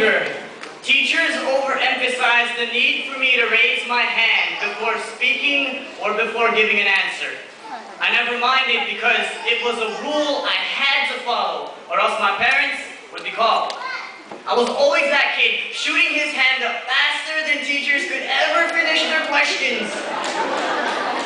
younger, teachers overemphasized the need for me to raise my hand before speaking or before giving an answer. I never minded because it was a rule I had to follow, or else my parents would be called. I was always that kid, shooting his hand up faster than teachers could ever finish their questions.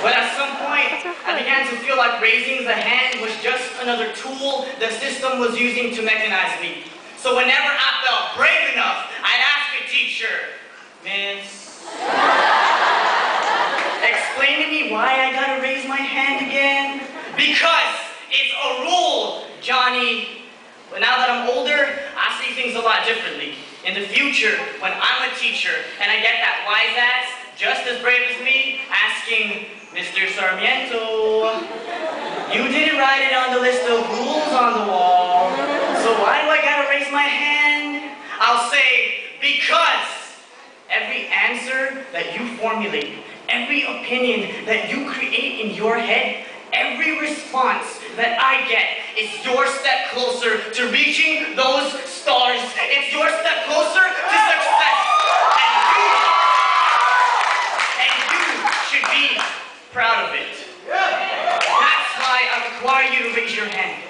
But at some point, I began to feel like raising the hand was just another tool the system was using to mechanize me. So whenever I felt brave enough, I'd ask a teacher, "Miss, explain to me why I gotta raise my hand again?" "Because it's a rule, Johnny." But now that I'm older, I see things a lot differently. In the future, when I'm a teacher and I get that wise ass, just as brave as me, asking, "Mr. Sarmiento, you didn't write it on the list of rules on the wall, so why do I gotta raise my hand?" I'll say, "Because every answer that you formulate, every opinion that you create in your head, every response that I get is your step closer to reaching those stars. It's your step closer to success. And you should be proud of it. That's why I require you to raise your hand.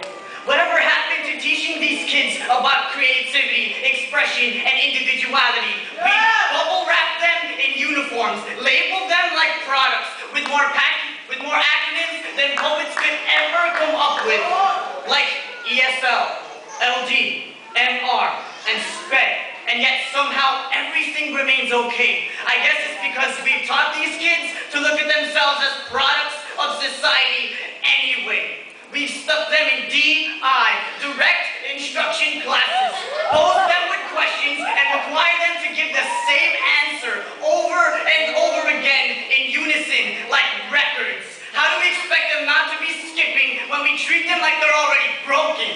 Whatever happened to teaching these kids about creativity, expression, and individuality? We bubble wrap them in uniforms, label them like products with more acronyms than poets could ever come up with, like ESL, LD, MR, and SPED, and yet somehow everything remains okay. I guess it's because we've taught these kids to look at themselves as products of society anyway. We've stuck them in DI, direct instruction classes, posed them with questions, and require them to give the same answer over and over again in unison, like records. How do we expect them not to be skipping when we treat them like they're already broken?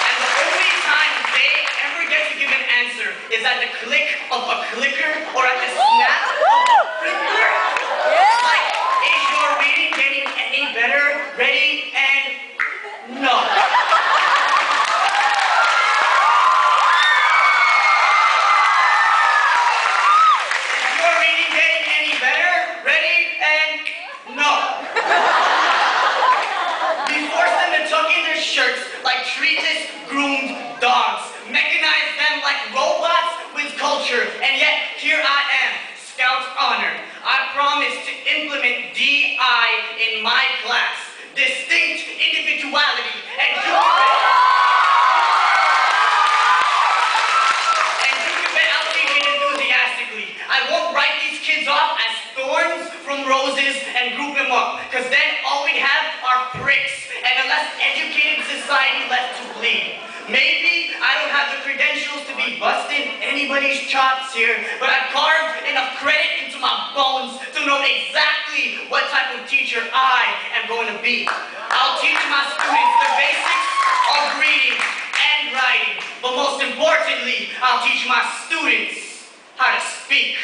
And the only time they ever get to give an answer is at the click of a clicker or at the snap of a printer. Like, is your reading getting any better? Ready and no. Shirts like treated, groomed dogs, mechanize them like robots with culture, and yet here I am, Scout Honor. I promise to implement DI in my class, distinct individuality, and you can bet I'll teach it enthusiastically. I won't write these kids off as thorns from roses and group them up, because then all we have are pricks and a less educated society left to bleed. Maybe I don't have the credentials to be busting anybody's chops here, but I've carved enough credit into my bones to know exactly what type of teacher I am going to be. I'll teach my students the basics of reading and writing, but most importantly, I'll teach my students how to speak.